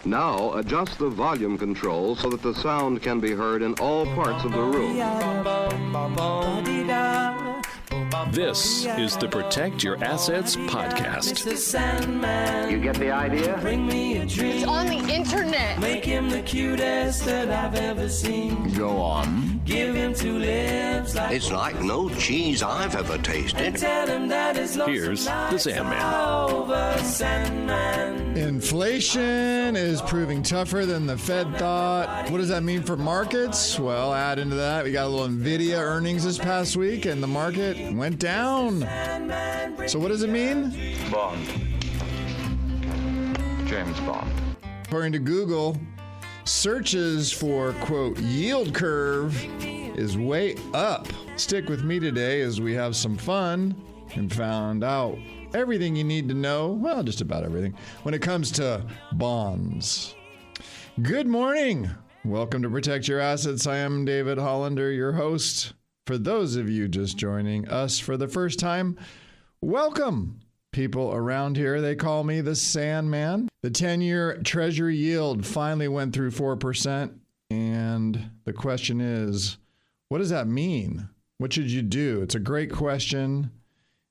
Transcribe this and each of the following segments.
Now adjust the volume control so that the sound can be heard in all parts of the room. This is the Protect Your Assets podcast. You get the idea? Bring me a dream. It's on the internet. Make him the cutest that I've ever seen. Go on. Give him two lips like It's like no cheese I've ever tasted. tell him that his love Here's the Sandman. over, Sandman. Inflation is proving tougher than the Fed thought. What does that mean for markets? Well, add into that, we got a little NVIDIA earnings this past week, and the market went down. So what does it mean? Bond. James Bond. According to Google, searches for, quote, yield curve is way up. Stick with me today as we have some fun and found out everything you need to know, well, just about everything, when it comes to bonds. Good morning. Welcome to Protect Your Assets. I am David Hollander, your host. For those of you just joining us for the first time, welcome. People around here, they call me the Sandman. The 10-year Treasury yield finally went through 4%. And the question is, what does that mean? What should you do? It's a great question.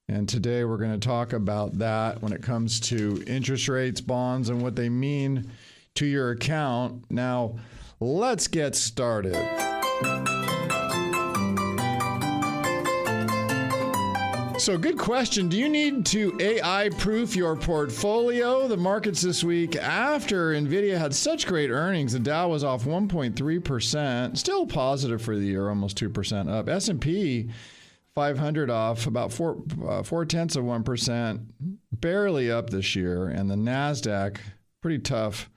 And today we're going to talk about that when it comes to interest rates, bonds, and what they mean to your account. Now, let's get started. So, good question. Do you need to AI-proof your portfolio? The markets this week, after NVIDIA had such great earnings, the Dow was off 1.3%, still positive for the year, almost 2% up. S&P 500 off about 0.4%, barely up this year. And the NASDAQ, pretty tough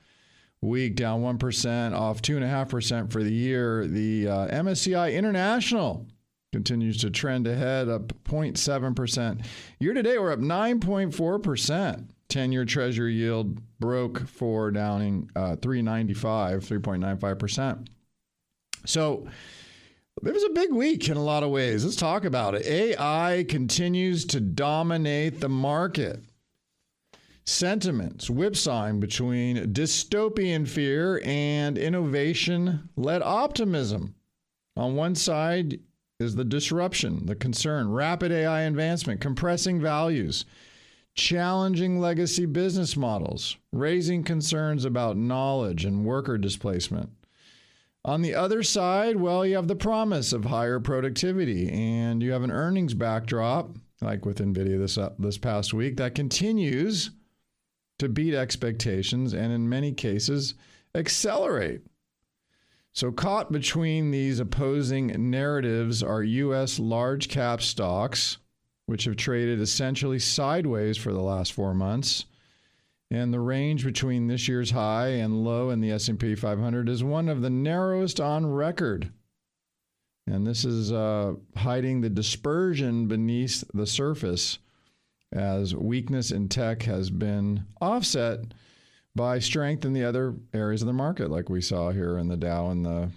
week, down 1%, off 2.5% for the year. The MSCI International continues to trend ahead, up 0.7%. Year to date, we're up 9.4%. 10-year Treasury yield broke for downing 3.95%. So it was a big week in a lot of ways. Let's talk about it. AI continues to dominate the market. Sentiments whipsawing between dystopian fear and innovation-led optimism. On one side is the disruption, the concern, rapid AI advancement, compressing values, challenging legacy business models, raising concerns about knowledge and worker displacement. On the other side, well, you have the promise of higher productivity, and you have an earnings backdrop, like with NVIDIA this past week, that continues to beat expectations and in many cases accelerate. So caught between these opposing narratives are U.S. large cap stocks, which have traded essentially sideways for the last 4 months. And the range between this year's high and low in the S&P 500 is one of the narrowest on record. And this is hiding the dispersion beneath the surface, as weakness in tech has been offset by strength in the other areas of the market, like we saw here in the Dow and the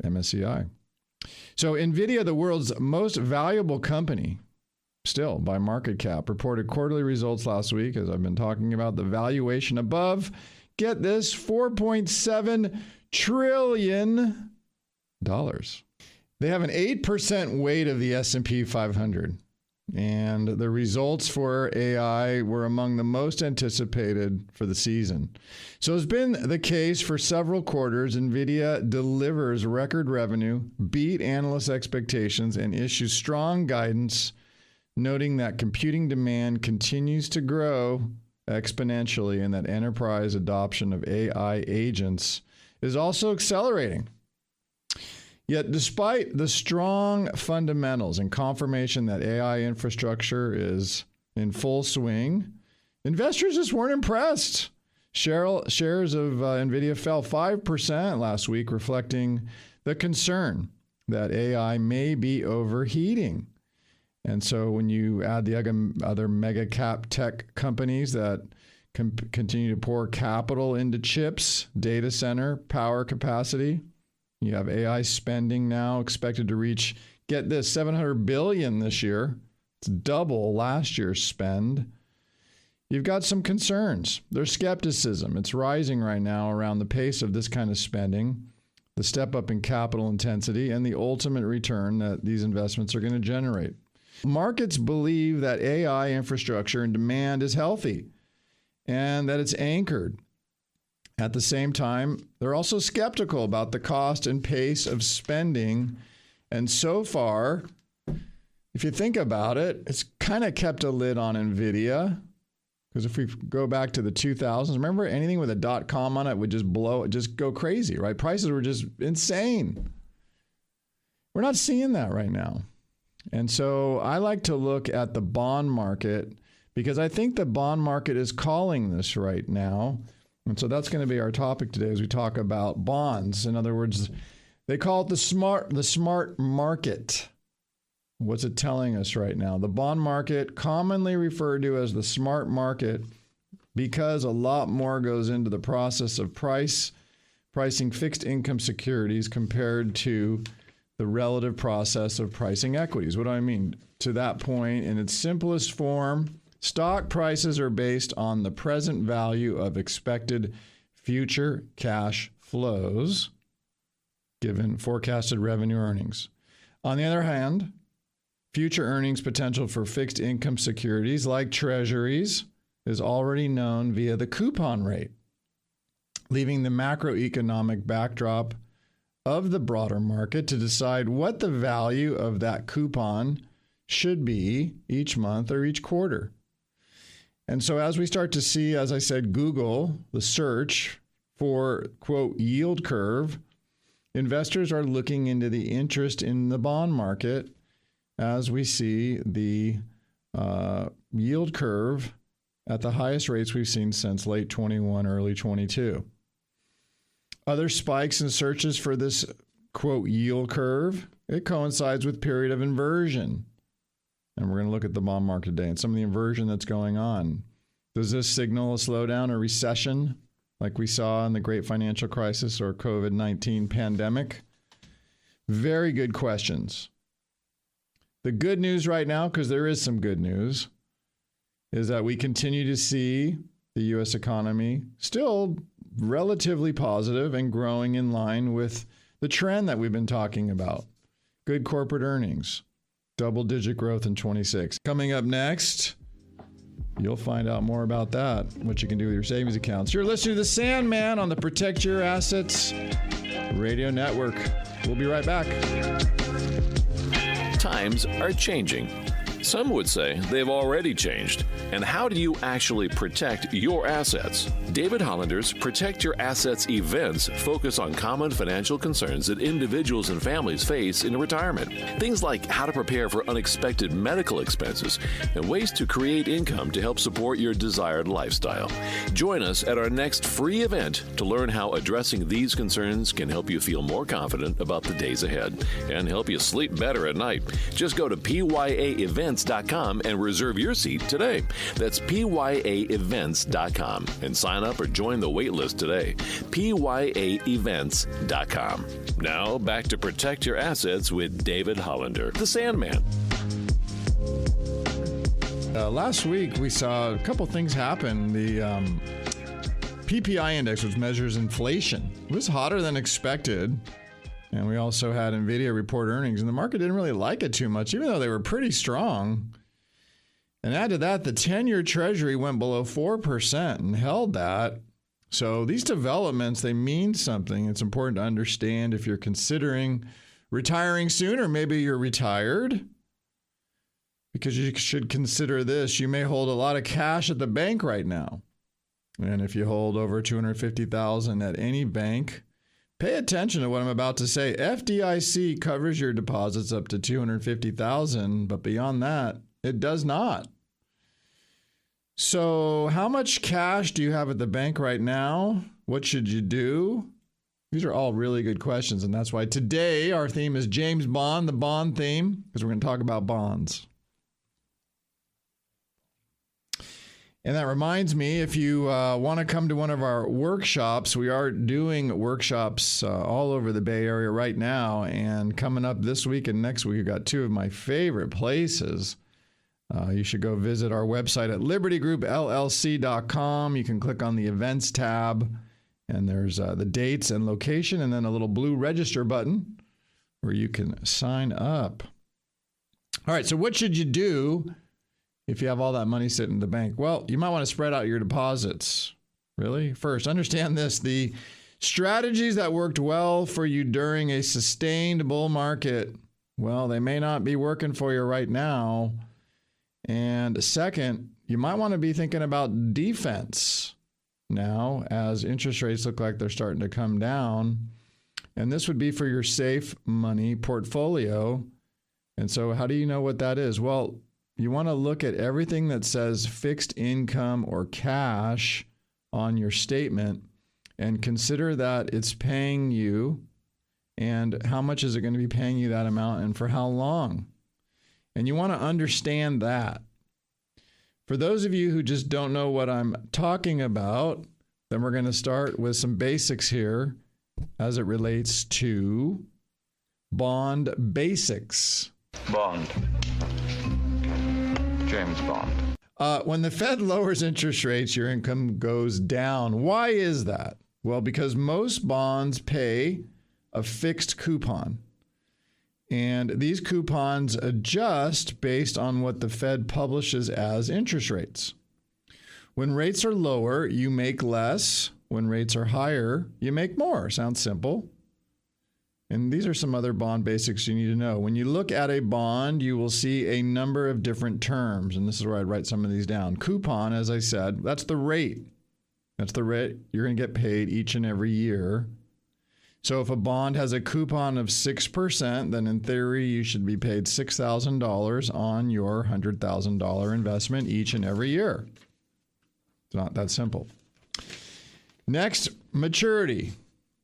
MSCI. So NVIDIA, the world's most valuable company, still by market cap, reported quarterly results last week, as I've been talking about. The valuation above, get this, $4.7 trillion. They have an 8% weight of the S&P 500. And the results for AI were among the most anticipated for the season. So it's been the case for several quarters. NVIDIA delivers record revenue, beat analyst expectations, and issues strong guidance, noting that computing demand continues to grow exponentially and that enterprise adoption of AI agents is also accelerating. Yet, despite the strong fundamentals and confirmation that AI infrastructure is in full swing, investors just weren't impressed. Shares of NVIDIA fell 5% last week, reflecting the concern that AI may be overheating. And so when you add the other mega cap tech companies that continue to pour capital into chips, data center, power capacity, you have AI spending now expected to reach, get this, $700 billion this year. It's double last year's spend. you've got some concerns. There's skepticism. It's rising right now around the pace of this kind of spending, the step up in capital intensity, and the ultimate return that these investments are going to generate. Markets believe that AI infrastructure and demand is healthy and that it's anchored. At the same time, they're also skeptical about the cost and pace of spending. And so far, if you think about it, it's kind of kept a lid on NVIDIA. Because if we go back to the 2000s, remember anything with a .com on it would just go crazy, right? Prices were just insane. We're not seeing that right now. And so I like to look at the bond market because I think the bond market is calling this right now. And so that's going to be our topic today as we talk about bonds. In other words, they call it the smart market. What's it telling us right now? The bond market, commonly referred to as the smart market, because a lot more goes into the process of pricing fixed income securities compared to the relative process of pricing equities. What do I mean? To that point, in its simplest form, stock prices are based on the present value of expected future cash flows given forecasted revenue earnings. On the other hand, future earnings potential for fixed income securities like treasuries is already known via the coupon rate, leaving the macroeconomic backdrop of the broader market to decide what the value of that coupon should be each month or each quarter. And so as we start to see, as I said, Google, the search for, quote, yield curve, investors are looking into the interest in the bond market as we see the yield curve at the highest rates we've seen since late 21, early 22. Other spikes in searches for this, quote, yield curve, it coincides with period of inversion. And we're going to look at the bond market today and some of the inversion that's going on. Does this signal a slowdown or recession like we saw in the great financial crisis or COVID-19 pandemic? Very good questions. The good news right now, because there is some good news, is that we continue to see the U.S. economy still relatively positive and growing in line with the trend that we've been talking about. Good corporate earnings, double-digit growth in 26. Coming up next, you'll find out more about that, what you can do with your savings accounts. You're listening to The Sandman on the Protect Your Assets Radio Network. We'll be right back. Times are changing. Some would say they've already changed. And how do you actually protect your assets? David Hollander's Protect Your Assets events focus on common financial concerns that individuals and families face in retirement. Things like how to prepare for unexpected medical expenses and ways to create income to help support your desired lifestyle. Join us at our next free event to learn how addressing these concerns can help you feel more confident about the days ahead and help you sleep better at night. Just go to pyaevents.com and reserve your seat today. That's pyaevents.com and sign up or join the wait list today. pyaevents.com. Now back to Protect Your Assets with David Hollander, the Sandman. Last week we saw a couple things happen. The PPI index, which measures inflation, was hotter than expected. And we also had NVIDIA report earnings, and the market didn't really like it too much, even though they were pretty strong. And add to that, the 10-year Treasury went below 4% and held that. So these developments, they mean something. It's important to understand if you're considering retiring soon, or maybe you're retired, because you should consider this. You may hold a lot of cash at the bank right now. And if you hold over $250,000 at any bank, pay attention to what I'm about to say. FDIC covers your deposits up to $250,000, but beyond that, it does not. So how much cash do you have at the bank right now? What should you do? These are all really good questions, and that's why today our theme is James Bond, the bond theme, because we're going to talk about bonds. And that reminds me, if you want to come to one of our workshops, we are doing workshops all over the Bay Area right now. And coming up this week and next week, we've got two of my favorite places. You should go visit our website at libertygroupllc.com. You can click on the events tab, and there's the dates and location, and then a little blue register button where you can sign up. All right, so what should you do if you have all that money sitting in the bank? Well, you might want to spread out your deposits. Really? First, understand this. The strategies that worked well for you during a sustained bull market, well, they may not be working for you right now. And second, you might want to be thinking about defense now as interest rates look like they're starting to come down. And this would be for your safe money portfolio. And so how do you know what that is? Well, you want to look at everything that says fixed income or cash on your statement and consider that it's paying you, and how much is it going to be paying you that amount and for how long? And you want to understand that. For those of you who just don't know what I'm talking about, then we're going to start with some basics here as it relates to bond basics. Bond. James Bond. When the Fed lowers interest rates, your income goes down. Why is that? Well, because most bonds pay a fixed coupon. And these coupons adjust based on what the Fed publishes as interest rates. When rates are lower, you make less. When rates are higher, you make more. Sounds simple. And these are some other bond basics you need to know. When you look at a bond, you will see a number of different terms. And this is where I'd write some of these down. Coupon, as I said, that's the rate. That's the rate you're going to get paid each and every year. So if a bond has a coupon of 6%, then in theory, you should be paid $6,000 on your $100,000 investment each and every year. It's not that simple. Next, maturity.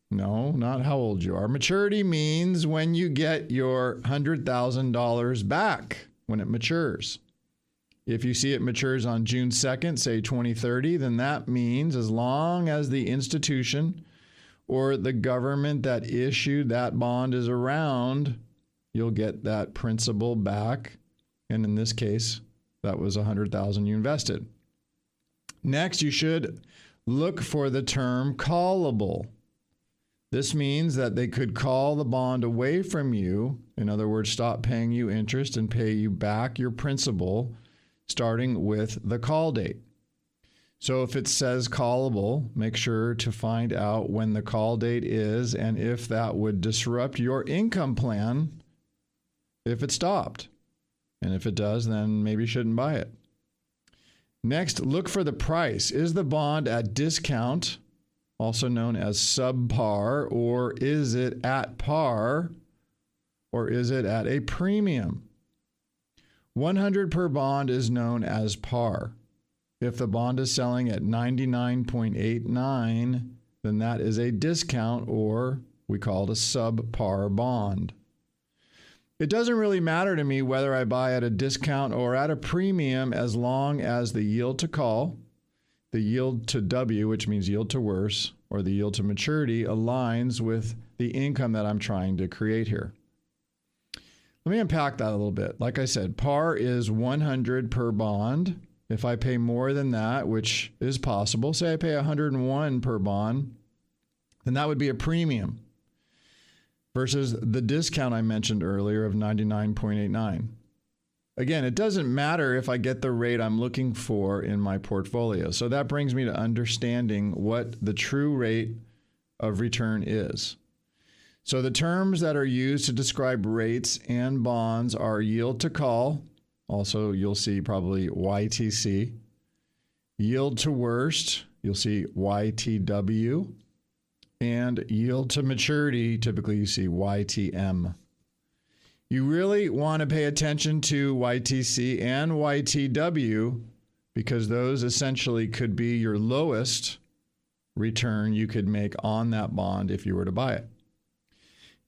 No, not how old you are. Maturity means when you get your $100,000 back when it matures. If you see it matures on June 2nd, say 2030, then that means as long as the institution or the government that issued that bond is around, you'll get that principal back. And in this case, that was $100,000 you invested. Next, you should look for the term callable. This means that they could call the bond away from you. In other words, stop paying you interest and pay you back your principal, starting with the call date. So if it says callable, make sure to find out when the call date is and if that would disrupt your income plan if it stopped. And if it does, then maybe you shouldn't buy it. Next, look for the price. Is the bond at discount, also known as subpar, or is it at par, or is it at a premium? 100 per bond is known as par. If the bond is selling at 99.89, then that is a discount, or we call it a subpar bond. It doesn't really matter to me whether I buy at a discount or at a premium as long as the yield to call, the yield to W, which means yield to worse, or the yield to maturity aligns with the income that I'm trying to create here. Let me unpack that a little bit. Like I said, par is 100 per bond. If I pay more than that, which is possible, say I pay 101 per bond, then that would be a premium versus the discount I mentioned earlier of 99.89. Again, it doesn't matter if I get the rate I'm looking for in my portfolio. So that brings me to understanding what the true rate of return is. So the terms that are used to describe rates and bonds are yield to call. Also, you'll see probably YTC. Yield to worst, you'll see YTW. And yield to maturity, typically you see YTM. You really want to pay attention to YTC and YTW because those essentially could be your lowest return you could make on that bond if you were to buy it.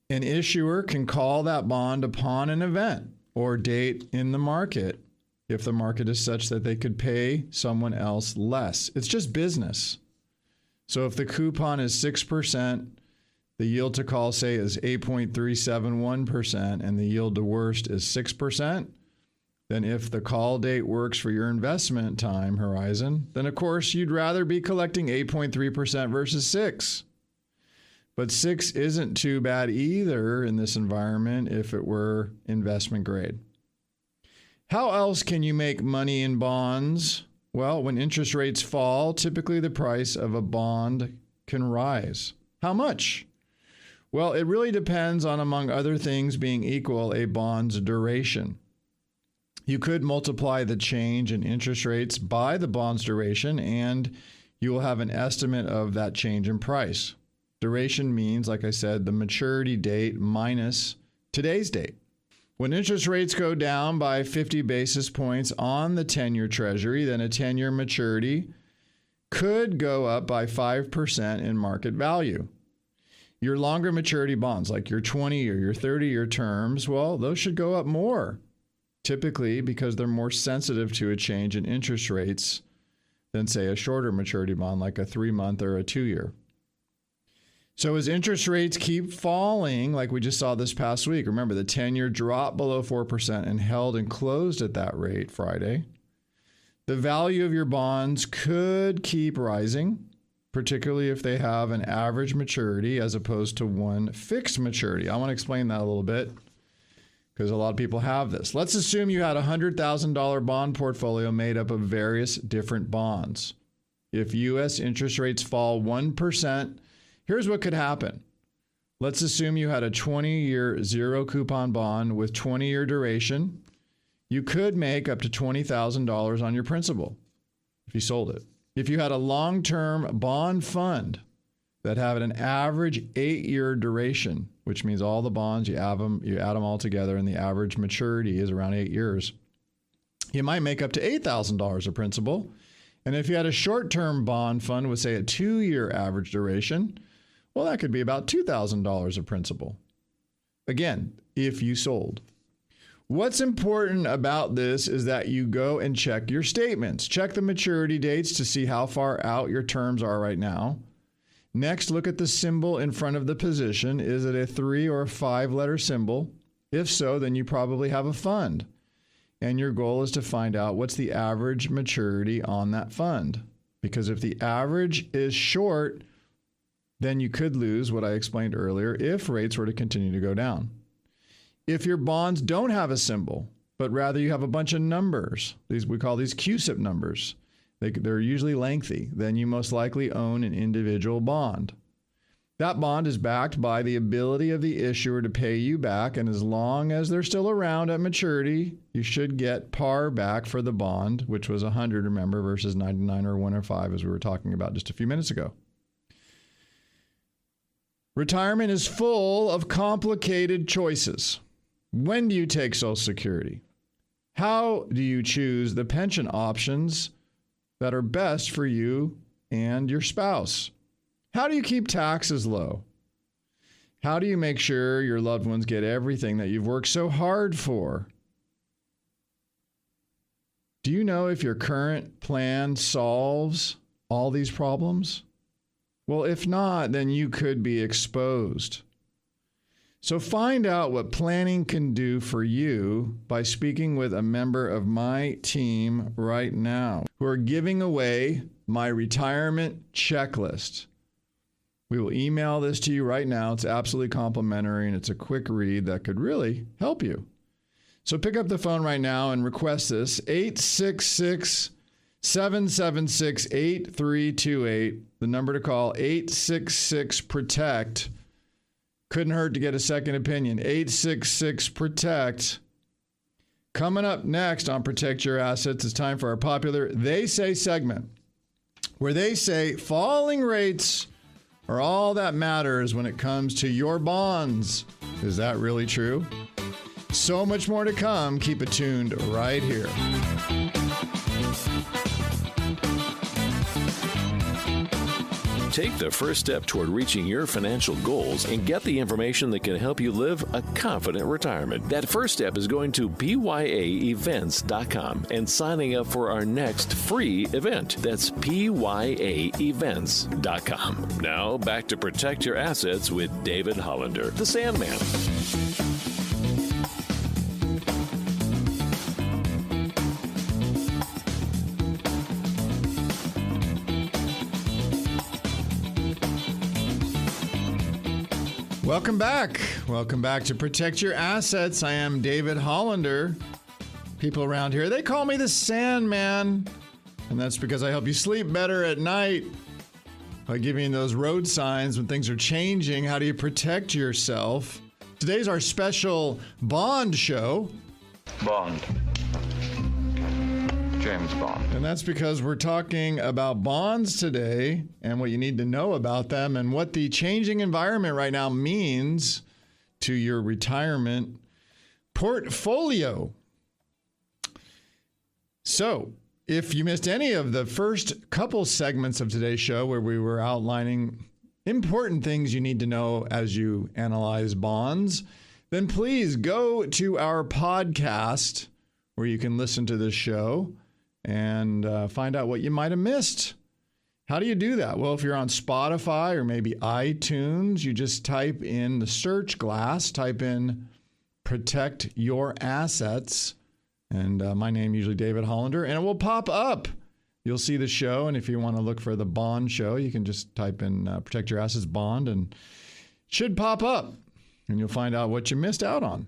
An issuer can call that bond upon an event or date in the market if the market is such that they could pay someone else less. It's just business. So if the coupon is 6%, the yield to call, say, is 8.371%, and the yield to worst is 6%, then if the call date works for your investment time horizon, then of course you'd rather be collecting 8.3% versus 6. But 6 isn't too bad either in this environment if it were investment grade. How else can you make money in bonds? Well, when interest rates fall, typically the price of a bond can rise. How much? Well, it really depends on, among other things being equal, a bond's duration. You could multiply the change in interest rates by the bond's duration, and you will have an estimate of that change in price. Duration means, like I said, the maturity date minus today's date. When interest rates go down by 50 basis points on the 10-year Treasury, then a 10-year maturity could go up by 5% in market value. Your longer maturity bonds, like your 20 or your 30-year terms, well, those should go up more, typically because they're more sensitive to a change in interest rates than, say, a shorter maturity bond like a 3-month or a 2-year. So as interest rates keep falling, like we just saw this past week, remember the 10-year dropped below 4% and held and closed at that rate Friday, the value of your bonds could keep rising, particularly if they have an average maturity as opposed to one fixed maturity. I want to explain that a little bit because a lot of people have this. Let's assume you had a $100,000 bond portfolio made up of various different bonds. If U.S. interest rates fall 1%, here's what could happen. Let's assume you had a 20-year zero coupon bond with 20-year duration. You could make up to $20,000 on your principal if you sold it. If you had a long-term bond fund that had an average 8-year duration, which means all the bonds, you add them all together, and the average maturity is around 8 years, you might make up to $8,000 of principal. And if you had a short-term bond fund with, say, a 2-year average duration, well, that could be about $2,000 of principal. Again, if you sold. What's important about this is that you go and check your statements. Check the maturity dates to see how far out your terms are right now. Next, look at the symbol in front of the position. Is it a 3 or a 5-letter symbol? If so, then you probably have a fund. And your goal is to find out what's the average maturity on that fund. Because if the average is short, then you could lose what I explained earlier if rates were to continue to go down. If your bonds don't have a symbol, but rather you have a bunch of numbers, we call these CUSIP numbers, they're usually lengthy, then you most likely own an individual bond. That bond is backed by the ability of the issuer to pay you back, and as long as they're still around at maturity, you should get par back for the bond, which was 100, remember, versus 99 or 105, as we were talking about just a few minutes ago. Retirement is full of complicated choices. When do you take Social Security? How do you choose the pension options that are best for you and your spouse? How do you keep taxes low? How do you make sure your loved ones get everything that you've worked so hard for? Do you know if your current plan solves all these problems? Well, if not, then you could be exposed. So find out what planning can do for you by speaking with a member of my team right now who are giving away my retirement checklist. We will email this to you right now. It's absolutely complimentary, and it's a quick read that could really help you. So pick up the phone right now and request this, 866-776-8328. The number to call, 866-PROTECT. Couldn't hurt to get a second opinion. 866-PROTECT. Coming up next on Protect Your Assets, it's time for our popular They Say segment, where they say falling rates are all that matters when it comes to your bonds. Is that really true? So much more to come. Keep it tuned right here. Take the first step toward reaching your financial goals and get the information that can help you live a confident retirement. That first step is going to pyaevents.com and signing up for our next free event. That's pyaevents.com. Now back to Protect Your Assets with David Hollander, the Sandman. Welcome back. Welcome back to Protect Your Assets. I am David Hollander. People around here, they call me the Sandman. And that's because I help you sleep better at night by giving you those road signs when things are changing. How do you protect yourself? Today's our special Bond show. Bond. James Bond. And that's because we're talking about bonds today and what you need to know about them and what the changing environment right now means to your retirement portfolio. So, if you missed any of the first couple segments of today's show where we were outlining important things you need to know as you analyze bonds, then please go to our podcast where you can listen to this show and find out what you might have missed. How do you do that? Well, if you're on Spotify or maybe iTunes, you just type in the search glass, type in Protect Your Assets, and my name usually David Hollander, and it will pop up. You'll see the show, and if you want to look for the Bond show, you can just type in Protect Your Assets Bond, and it should pop up, and you'll find out what you missed out on.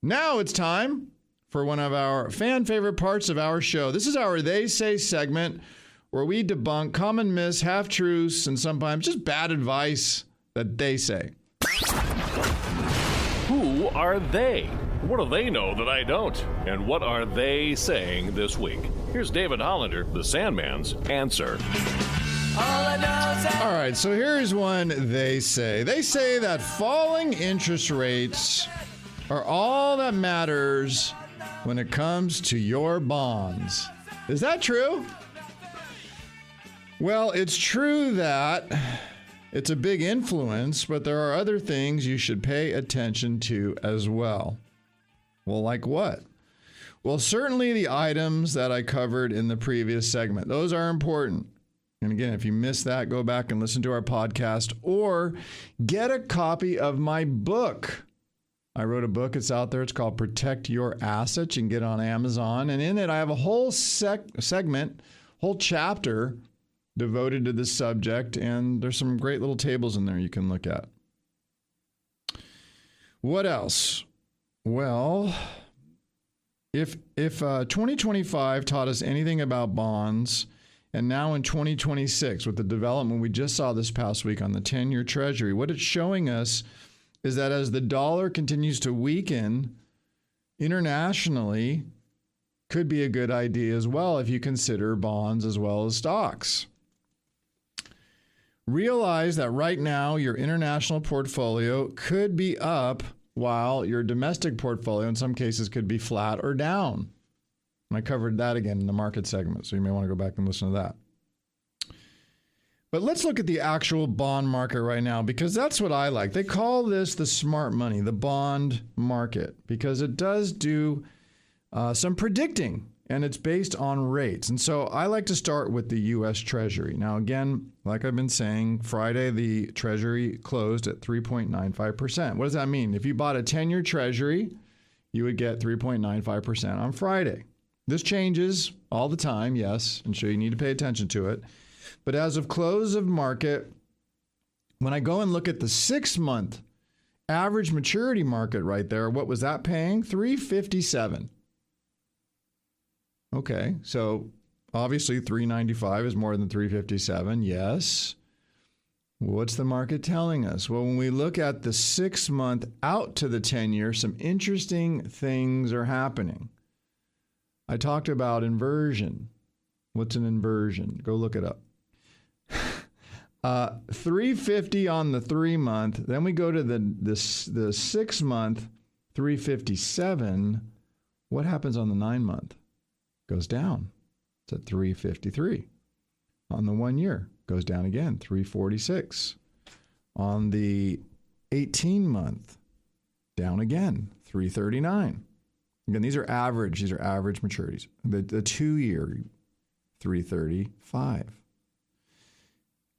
Now it's time for one of our fan favorite parts of our show. This is our They Say segment where we debunk common myths, half-truths, and sometimes just bad advice that they say. Who are they? What do they know that I don't? And what are they saying this week? Here's David Hollander, the Sandman's answer. All right, so here's one they say. They say that falling interest rates are all that matters when it comes to your bonds. Is that true? Well, it's true that it's a big influence, but there are other things you should pay attention to as well. Well, like what? Well, certainly the items that I covered in the previous segment. Those are important. And again, if you missed that, go back and listen to our podcast or get a copy of my book. I wrote a book. It's out there. It's called Protect Your Assets. You can get it on Amazon. And in it, I have a whole segment, whole chapter devoted to this subject. And there's some great little tables in there you can look at. What else? Well, if 2025 taught us anything about bonds, and now in 2026, with the development we just saw this past week on the 10-year Treasury, what it's showing us is that as the dollar continues to weaken internationally, could be a good idea as well if you consider bonds as well as stocks. Realize that right now your international portfolio could be up while your domestic portfolio in some cases could be flat or down. And I covered that again in the market segment, so you may want to go back and listen to that. But let's look at the actual bond market right now, because that's what I like. They call this the smart money, the bond market, because it does do some predicting, and it's based on rates. And so I like to start with the U.S. Treasury. Now, again, like I've been saying, Friday, the Treasury closed at 3.95%. What does that mean? If you bought a 10-year Treasury, you would get 3.95% on Friday. This changes all the time, yes, and so you need to pay attention to it. But as of close of market, when I go and look at the 6-month average maturity market right there, what was that paying? $357. Okay, so obviously $395 is more than $357, yes. What's the market telling us? Well, when we look at the 6-month out to the 10-year, some interesting things are happening. I talked about inversion. What's an inversion? Go look it up. 350 on the 3-month. Then we go to the 6-month, 357. What happens on the 9-month? Goes down. It's at 353. On the 1 year, goes down again, 346. On the 18-month, down again, 339. Again, these are average maturities. The 2-year, 335.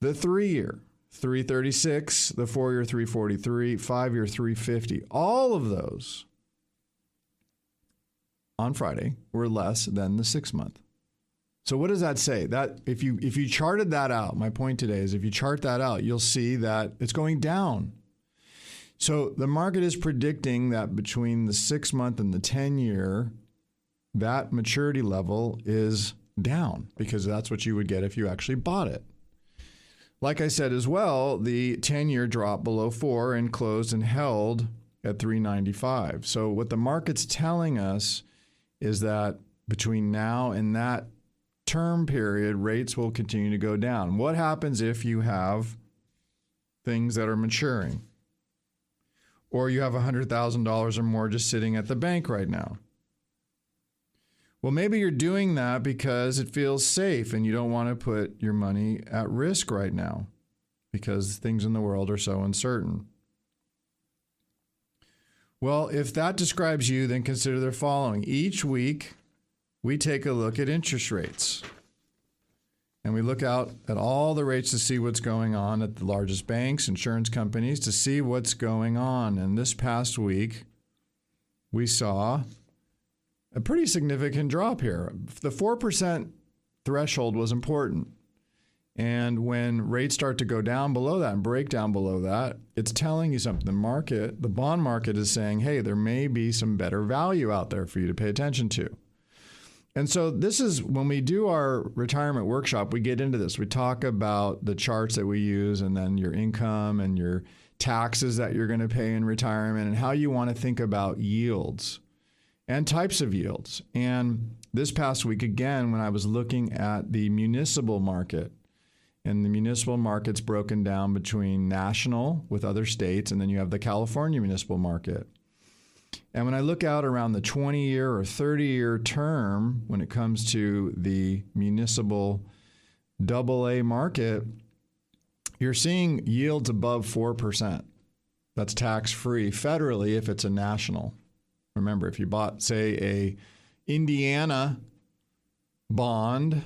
The 3-year, 336. The 4-year, 343. 5-year, 350. All of those on Friday were less than the 6-month. So what does that say? That if you charted that out, my point today is if you chart that out, you'll see that it's going down. So the market is predicting that between the 6-month and the 10-year, that maturity level is down because that's what you would get if you actually bought it. Like I said as well, the 10-year dropped below 4 and closed and held at 395. So what the market's telling us is that between now and that term period, rates will continue to go down. What happens if you have things that are maturing? Or you have $100,000 or more just sitting at the bank right now? Well, maybe you're doing that because it feels safe and you don't want to put your money at risk right now because things in the world are so uncertain. Well, if that describes you, then consider the following. Each week, we take a look at interest rates. And we look out at all the rates to see what's going on at the largest banks, insurance companies, to see what's going on. And this past week, we saw a pretty significant drop here. The 4% threshold was important. And when rates start to go down below that and break down below that, it's telling you something. The bond market is saying, hey, there may be some better value out there for you to pay attention to. And so this is when we do our retirement workshop, we get into this. We talk about the charts that we use and then your income and your taxes that you're going to pay in retirement and how you want to think about yields and types of yields. And this past week, again, when I was looking at the municipal market, and the municipal market's broken down between national with other states, and then you have the California municipal market. And when I look out around the 20-year or 30-year term, when it comes to the municipal AA market, you're seeing yields above 4%. That's tax-free federally if it's a national. Remember, if you bought, say, a Indiana bond,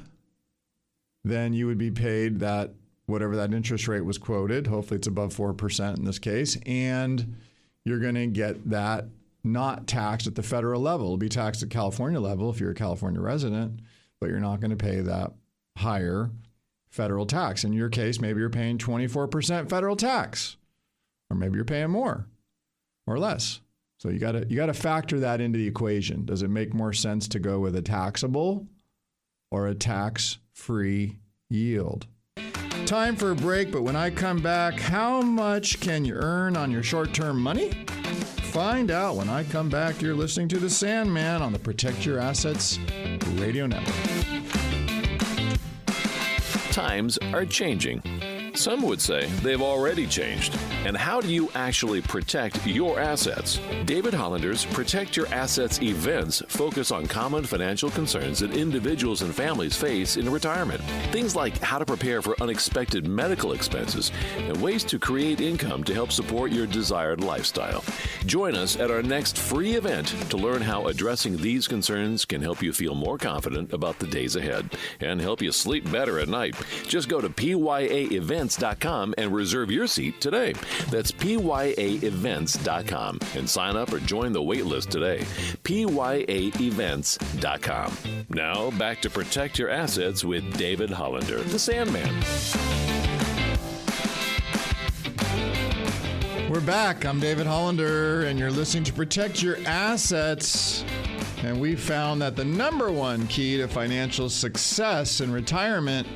then you would be paid that whatever that interest rate was quoted. Hopefully it's above 4% in this case. And you're going to get that not taxed at the federal level. It'll be taxed at California level if you're a California resident, but you're not going to pay that higher federal tax. In your case, maybe you're paying 24% federal tax, or maybe you're paying more or less. So you got to factor that into the equation. Does it make more sense to go with a taxable or a tax-free yield? Time for a break, but when I come back, how much can you earn on your short-term money? Find out when I come back. You're listening to The Sandman on the Protect Your Assets Radio Network. Times are changing. Some would say they've already changed. And how do you actually protect your assets? David Hollander's Protect Your Assets events focus on common financial concerns that individuals and families face in retirement. Things like how to prepare for unexpected medical expenses and ways to create income to help support your desired lifestyle. Join us at our next free event to learn how addressing these concerns can help you feel more confident about the days ahead and help you sleep better at night. Just go to pyaevents.com and reserve your seat today. That's pyaevents.com and sign up or join the wait list today. pyaevents.com. Now back to Protect Your Assets with David Hollander, the Sandman. We're back. I'm David Hollander, and you're listening to Protect Your Assets. And we found that the number one key to financial success in retirement,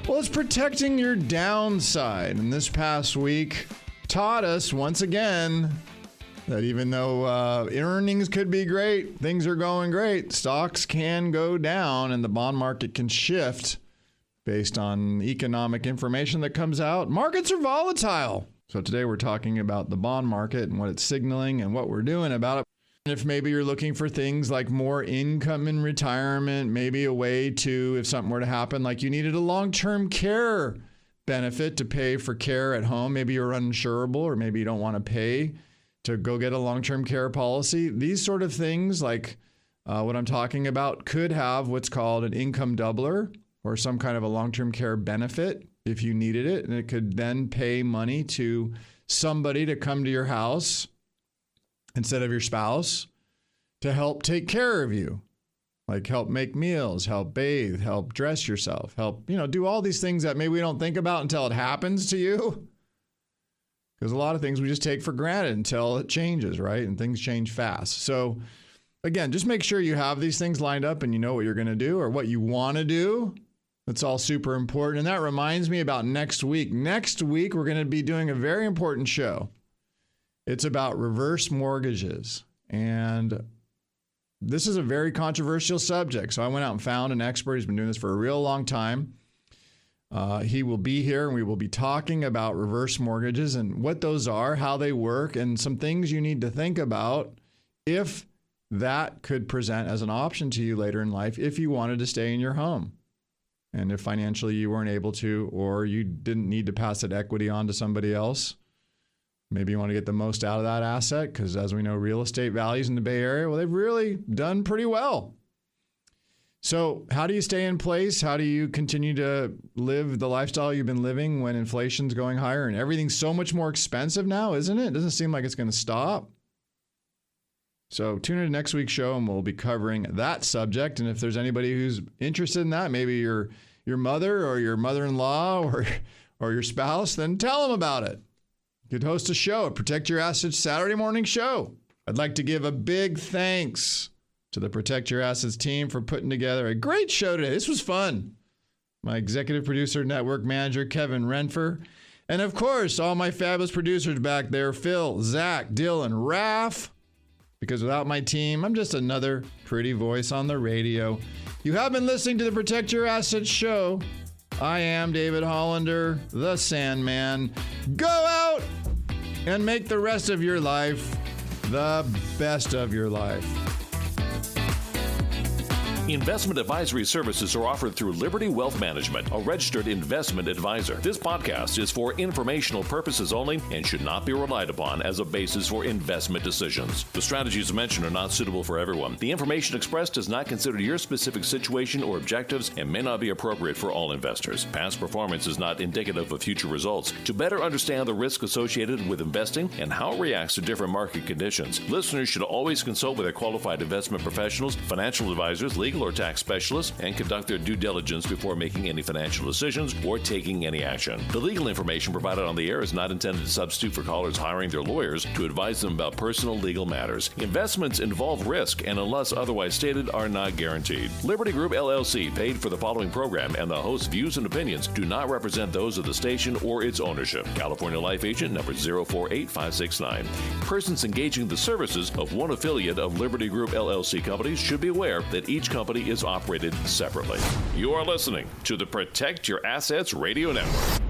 well, it's protecting your downside. And this past week taught us once again that even though earnings could be great, things are going great, stocks can go down and the bond market can shift based on economic information that comes out. Markets are volatile. So today we're talking about the bond market and what it's signaling and what we're doing about it. If maybe you're looking for things like more income in retirement, maybe a way to, if something were to happen, like you needed a long-term care benefit to pay for care at home, maybe you're uninsurable or maybe you don't want to pay to go get a long-term care policy. These sort of things, like what I'm talking about, could have what's called an income doubler or some kind of a long-term care benefit if you needed it. And it could then pay money to somebody to come to your house instead of your spouse to help take care of you, like help make meals, help bathe, help dress yourself, help, do all these things that maybe we don't think about until it happens to you. Because a lot of things we just take for granted until it changes, right? And things change fast. So again, just make sure you have these things lined up and you know what you're going to do or what you want to do. That's all super important. And that reminds me about next week. Next week, we're going to be doing a very important show. It's about reverse mortgages. And this is a very controversial subject. So I went out and found an expert who's been doing this for a real long time. He will be here and we will be talking about reverse mortgages and what those are, how they work, and some things you need to think about if that could present as an option to you later in life if you wanted to stay in your home. And if financially you weren't able to, or you didn't need to pass that equity on to somebody else, maybe you want to get the most out of that asset because as we know, real estate values in the Bay Area, well, they've really done pretty well. So how do you stay in place? How do you continue to live the lifestyle you've been living when inflation's going higher and everything's so much more expensive now, isn't it? It doesn't seem like it's going to stop. So tune in to next week's show and we'll be covering that subject. And if there's anybody who's interested in that, maybe your mother or your mother-in-law or your spouse, then tell them about it. You could host a show, a Protect Your Assets Saturday morning show. I'd like to give a big thanks to the Protect Your Assets team for putting together a great show today. This was fun. My executive producer, network manager, Kevin Renfer. And of course, all my fabulous producers back there, Phil, Zach, Dylan, Raph. Because without my team, I'm just another pretty voice on the radio. You have been listening to the Protect Your Assets show. I am David Hollander, the Sandman. Go out and make the rest of your life the best of your life. Investment advisory services are offered through Liberty Wealth Management, a registered investment advisor. This podcast is for informational purposes only and should not be relied upon as a basis for investment decisions. The strategies mentioned are not suitable for everyone. The information expressed does not consider your specific situation or objectives and may not be appropriate for all investors. Past performance is not indicative of future results. To better understand the risk associated with investing and how it reacts to different market conditions, listeners should always consult with their qualified investment professionals, financial advisors, legal or tax specialists, and conduct their due diligence before making any financial decisions or taking any action. The legal information provided on the air is not intended to substitute for callers hiring their lawyers to advise them about personal legal matters. Investments involve risk and, unless otherwise stated, are not guaranteed. Liberty Group LLC paid for the following program, and the host's views and opinions do not represent those of the station or its ownership. California Life Agent number 048569. Persons engaging the services of one affiliate of Liberty Group LLC companies should be aware that each company is operated separately. You are listening to the Protect Your Assets Radio Network.